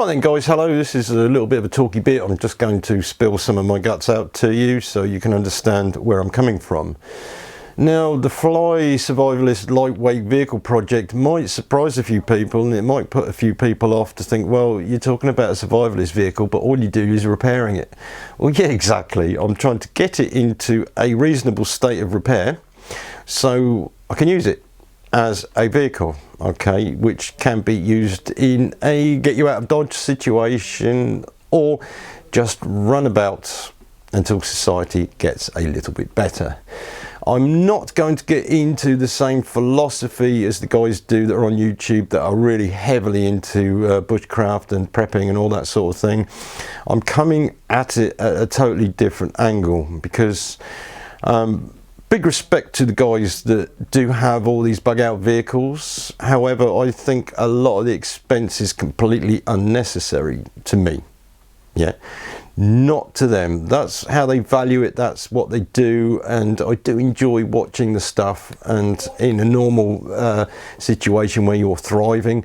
Right then guys, hello, this is a little bit of a talky bit. I'm just going to spill some of my guts out to you so you can understand where I'm coming from. Now, the Fly Survivalist Lightweight Vehicle project might surprise a few people, and it might put a few people off to think, well, you're talking about a survivalist vehicle, but all you do is repairing it. Well, yeah, exactly. I'm trying to get it into a reasonable state of repair so I can use it as a vehicle, okay, which can be used in a get you out of dodge situation, or just run about until society gets a little bit better. I'm not going to get into the same philosophy as the guys do that are on YouTube that are really heavily into bushcraft and prepping and all that sort of thing. I'm coming at it at a totally different angle because big respect to the guys that do have all these bug out vehicles. However, I think a lot of the expense is completely unnecessary to me. Yeah, not to them. That's how they value it, that's what they do, and I do enjoy watching the stuff. And in a normal situation where you're thriving,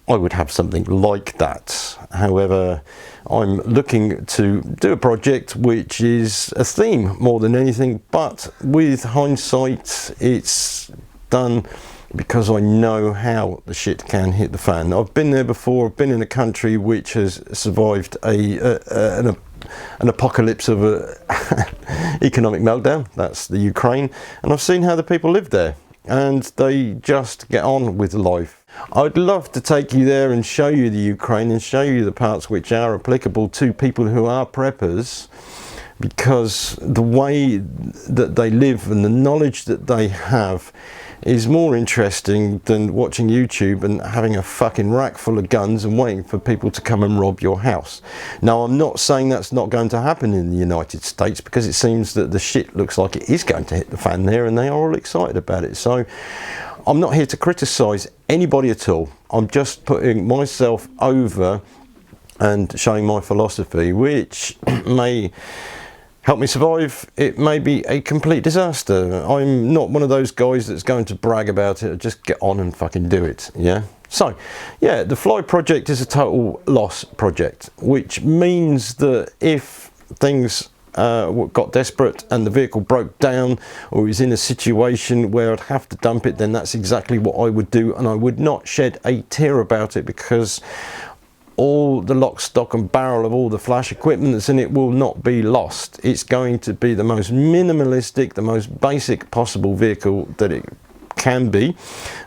I would have something like that. However, I'm looking to do a project which is a theme more than anything, but with hindsight it's done because I know how the shit can hit the fan. I've been there before. I've been in a country which has survived an apocalypse of an economic meltdown. That's the Ukraine, and I've seen how the people live there, and they just get on with life. I'd love to take you there and show you the Ukraine and show you the parts which are applicable to people who are preppers, because the way that they live and the knowledge that they have is more interesting than watching YouTube and having a fucking rack full of guns and waiting for people to come and rob your house. Now, I'm not saying that's not going to happen in the United States, because it seems that the shit looks like it is going to hit the fan there, and they are all excited about it. So I'm not here to criticize anybody at all. I'm just putting myself over and showing my philosophy, which may help me survive. It may be a complete disaster. I'm not one of those guys that's going to brag about it. Just get on and fucking do it. Yeah. So yeah, the Fly project is a total loss project, which means that if things got desperate and the vehicle broke down, or is in a situation where I'd have to dump it, then that's exactly what I would do, and I would not shed a tear about it, because all the lock, stock and barrel of all the flash equipment that's in it will not be lost. It's going to be the most minimalistic, the most basic possible vehicle that it can be.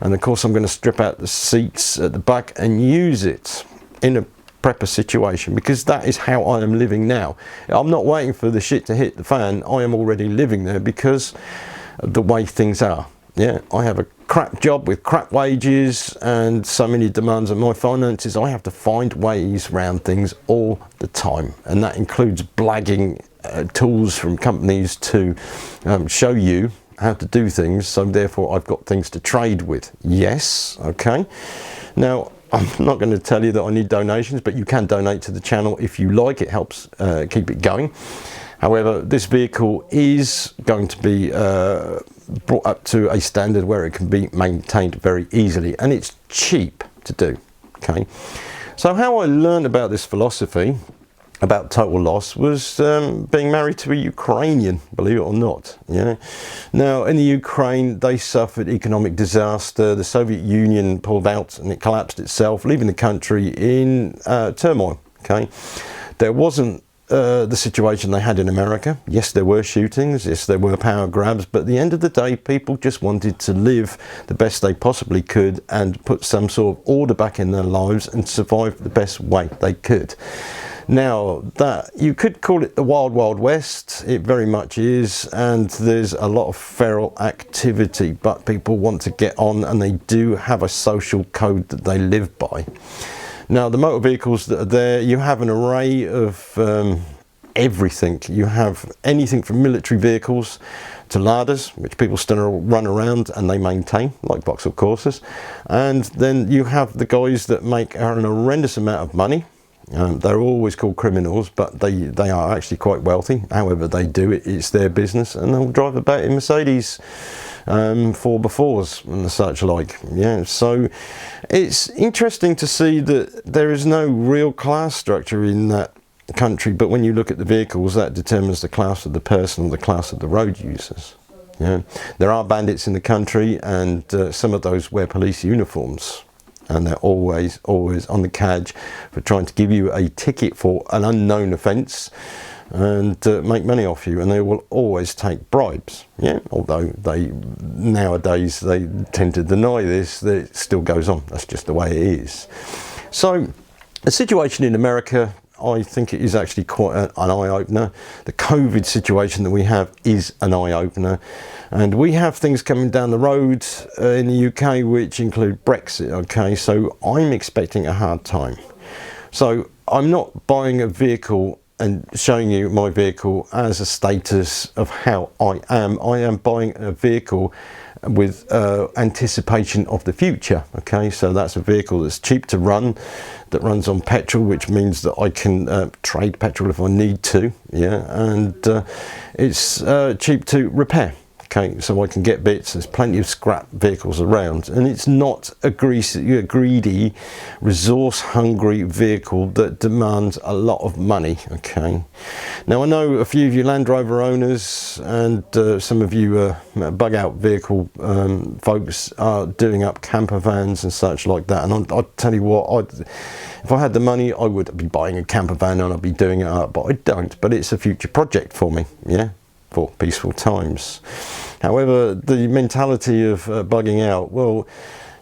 And of course I'm going to strip out the seats at the back and use it in a prepper situation, because that is how I am living now. I'm not waiting for the shit to hit the fan. I am already living there because of the way things are. Yeah, I have a crap job with crap wages and so many demands on my finances. I have to find ways around things all the time, and that includes blagging tools from companies to show you how to do things, so therefore I've got things to trade with. Yes, okay. Now, I'm not going to tell you that I need donations, but you can donate to the channel if you like. It helps keep it going. However, this vehicle is going to be brought up to a standard where it can be maintained very easily, and it's cheap to do. Okay, so how I learned about this philosophy about total loss was being married to a Ukrainian, believe it or not. Yeah. Now, in the Ukraine, they suffered economic disaster. The Soviet Union pulled out and it collapsed itself, leaving the country in turmoil. Okay, there wasn't the situation they had in America. Yes, there were shootings, yes, there were power grabs, but at the end of the day, people just wanted to live the best they possibly could and put some sort of order back in their lives and survive the best way they could. Now, that you could call it the Wild Wild West. It very much is, and there's a lot of feral activity, but people want to get on, and they do have a social code that they live by. Now, the motor vehicles that are there, you have an array of everything. You have anything from military vehicles to larders, which people still run around and they maintain, like Vauxhall Corsas. And then you have the guys that make an horrendous amount of money. They're always called criminals, but they are actually quite wealthy. However they do it, it's their business, and they'll drive about in Mercedes 4x4s and such like. Yeah, so it's interesting to see that there is no real class structure in that country, but when you look at the vehicles, that determines the class of the person or the class of the road users. Yeah, there are bandits in the country, and some of those wear police uniforms, and they're always on the cadge for trying to give you a ticket for an unknown offence and make money off you, and they will always take bribes. Yeah, although nowadays they tend to deny this, that it still goes on. That's just the way it is. So the situation in America, I think it is actually quite an eye-opener. The COVID situation that we have is an eye-opener, and we have things coming down the road in the UK which include Brexit. Okay, so I'm expecting a hard time. So I'm not buying a vehicle and showing you my vehicle as a status of how I am. I am buying a vehicle with anticipation of the future. Okay, so that's a vehicle that's cheap to run, that runs on petrol, which means that I can trade petrol if I need to. Yeah, and it's cheap to repair. Okay, so I can get bits. There's plenty of scrap vehicles around, and it's not a greedy, resource-hungry vehicle that demands a lot of money. Okay, now I know a few of you Land Rover owners and some of you bug-out vehicle folks are doing up camper vans and such like that. And I'll tell you what, if I had the money, I would be buying a camper van and I'd be doing it up, but I don't. But it's a future project for me. Yeah, for peaceful times. However, the mentality of bugging out, well,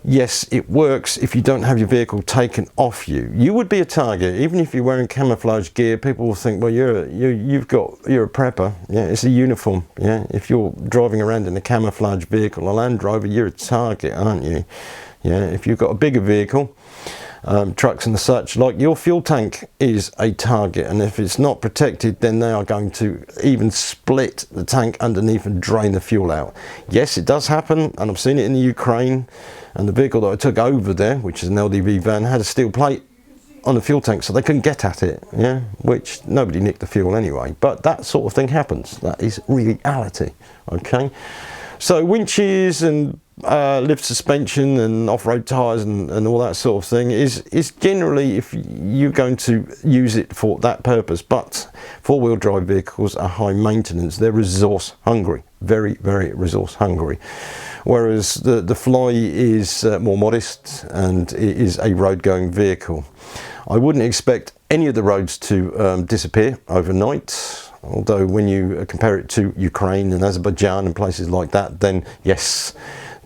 yes, it works if you don't have your vehicle taken off you. You would be a target, even if you're wearing camouflage gear. People will think, well, you're a prepper. Yeah, it's a uniform. Yeah, if you're driving around in a camouflage vehicle, a Land Rover, you're a target, aren't you? Yeah, if you've got a bigger vehicle, trucks and such, like, your fuel tank is a target, and if it's not protected, then they are going to even split the tank underneath and drain the fuel out. Yes, it does happen, and I've seen it in the Ukraine, and the vehicle that I took over there, which is an LDV van, had a steel plate on the fuel tank so they couldn't get at it. Yeah, which nobody nicked the fuel anyway, but that sort of thing happens. That is reality. Okay, so winches and lift suspension and off-road tyres and all that sort of thing is generally, if you're going to use it for that purpose. But four-wheel drive vehicles are high maintenance. They're resource hungry, very, very resource hungry. Whereas the Fly is more modest, and it is a road-going vehicle. I wouldn't expect any of the roads to disappear overnight. Although when you compare it to Ukraine and Azerbaijan and places like that, then yes,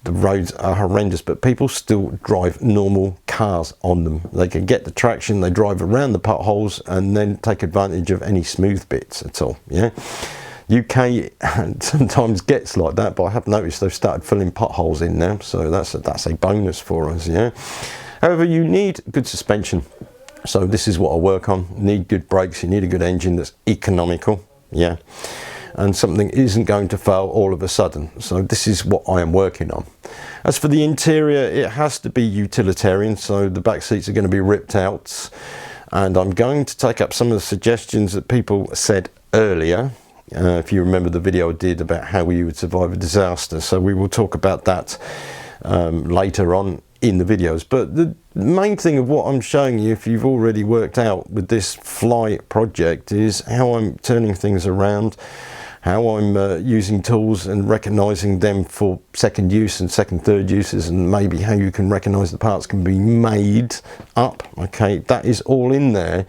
the roads are horrendous, but people still drive normal cars on them. They can get the traction, they drive around the potholes and then take advantage of any smooth bits at all. Yeah, UK sometimes gets like that, but I have noticed they've started filling potholes in now, so that's a bonus for us. Yeah, however, you need good suspension. So this is what I work on. You need good brakes, you need a good engine that's economical. Yeah, and something isn't going to fail all of a sudden. So this is what I am working on. As for the interior, it has to be utilitarian, so the back seats are going to be ripped out, and I'm going to take up some of the suggestions that people said earlier. If you remember the video I did about how you would survive a disaster, so we will talk about that later on in the videos. But the main thing of what I'm showing you, if you've already worked out with this Fly project, is how I'm turning things around, how I'm using tools and recognizing them for second use and third uses, and maybe how you can recognize the parts can be made up. Okay, that is all in there,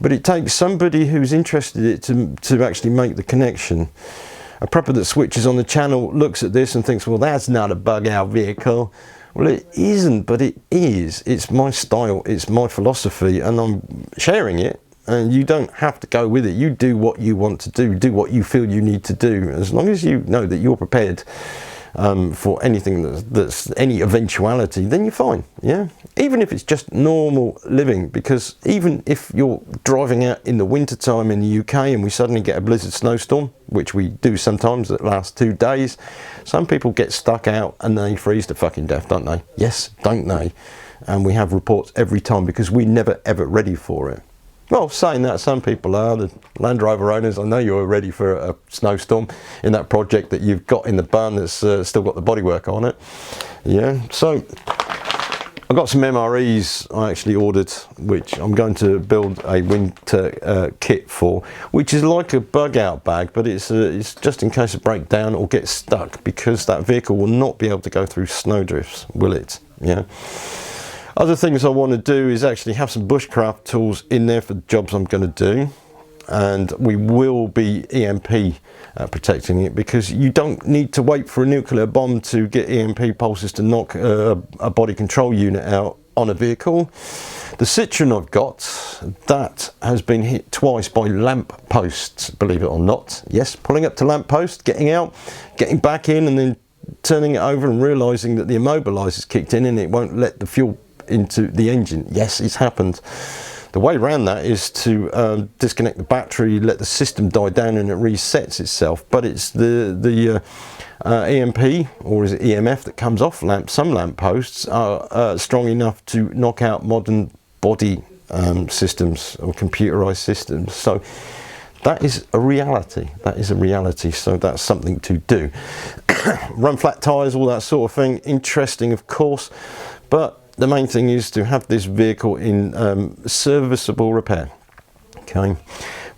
but it takes somebody who's interested in it to actually make the connection. A prepper that switches on the channel looks at this and thinks, well, that's not a bug out vehicle. Well, it isn't, but it is. It's my style, it's my philosophy, and I'm sharing it, and you don't have to go with it. You do what you want to do what you feel you need to do, as long as you know that you're prepared for anything that's any eventuality, then you're fine. Yeah, even if it's just normal living, because even if you're driving out in the winter time in the UK and we suddenly get a blizzard snowstorm, which we do sometimes that lasts 2 days, some people get stuck out and they freeze to fucking death, don't they? Yes, don't they? And we have reports every time, because we never ever ready for it. Well, saying that, some people are. The Land Rover owners, I know you're ready for a snowstorm in that project that you've got in the barn that's still got the bodywork on it. Yeah, so I've got some MREs I actually ordered, which I'm going to build a winter kit for, which is like a bug out bag, but it's just in case of breakdown or get stuck, because that vehicle will not be able to go through snowdrifts, will it? Yeah. Other things I want to do is actually have some bushcraft tools in there for the jobs I'm going to do, and we will be EMP protecting it, because you don't need to wait for a nuclear bomb to get EMP pulses to knock a body control unit out on a vehicle. The Citroen I've got, that has been hit twice by lamp posts, believe it or not. Yes, pulling up to lamp post, getting out, getting back in, and then turning it over and realising that the immobiliser's kicked in and it won't let the fuel into the engine. Yes, it's happened. The way around that is to disconnect the battery, let the system die down, and it resets itself. But it's the EMP, or is it EMF, that comes off some lamp posts are strong enough to knock out modern body systems or computerized systems. So that is a reality. That is a reality. So that's something to do. Run flat tires, all that sort of thing. Interesting, of course, but the main thing is to have this vehicle in serviceable repair. Okay,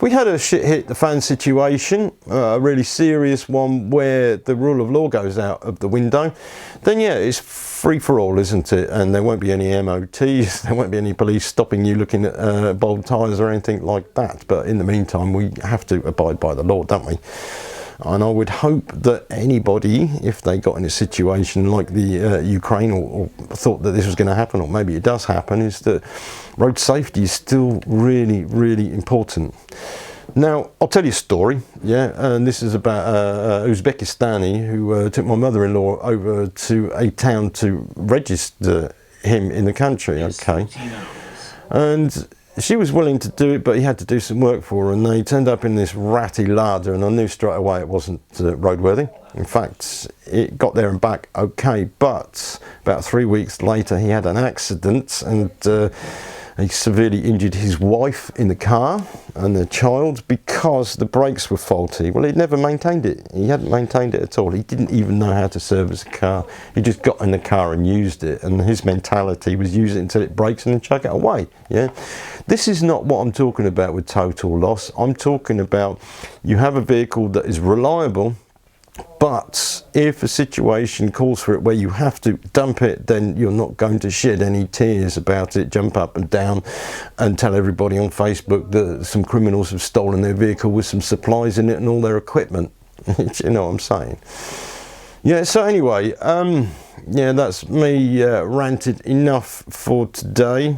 we had a shit hit the fan situation, a really serious one where the rule of law goes out of the window, then yeah, it's free for all, isn't it? And there won't be any MOTs, there won't be any police stopping you looking at bald tyres or anything like that. But in the meantime, we have to abide by the law, don't we? And I would hope that anybody, if they got in a situation like the Ukraine, or thought that this was going to happen, or maybe it does happen, is that road safety is still really, really important. Now, I'll tell you a story, yeah, and this is about Uzbekistani who took my mother-in-law over to a town to register him in the country, okay, and she was willing to do it, but he had to do some work for her, and they turned up in this ratty Lada, and I knew straight away it wasn't roadworthy. In fact, it got there and back okay, but about 3 weeks later he had an accident, and he severely injured his wife in the car and the child because the brakes were faulty. Well, he'd never maintained it. He hadn't maintained it at all. He didn't even know how to service a car. He just got in the car and used it, and his mentality was use it until it breaks and then chuck it away. Yeah, this is not what I'm talking about with total loss. I'm talking about you have a vehicle that is reliable, but if a situation calls for it where you have to dump it, then you're not going to shed any tears about it, jump up and down and tell everybody on Facebook that some criminals have stolen their vehicle with some supplies in it and all their equipment. You know what I'm saying? Yeah, so anyway, yeah, that's me ranted enough for today.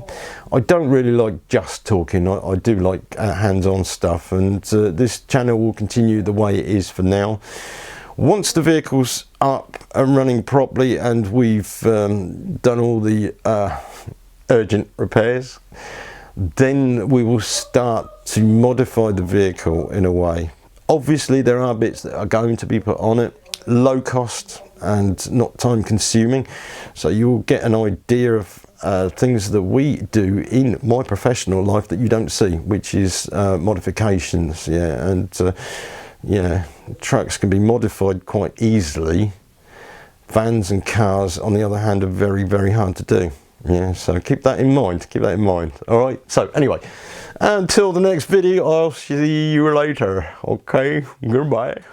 I don't really like just talking. I do like hands-on stuff, and this channel will continue the way it is for now. Once the vehicle's up and running properly and we've done all the urgent repairs, then we will start to modify the vehicle in a way. Obviously there are bits that are going to be put on it, low cost and not time consuming, so you'll get an idea of things that we do in my professional life that you don't see, which is modifications. Yeah, and yeah, trucks can be modified quite easily. Vans and cars, on the other hand, are very, very hard to do. Yeah, so keep that in mind. Keep that in mind. All right. So anyway, until the next video, I'll see you later. Okay. Goodbye.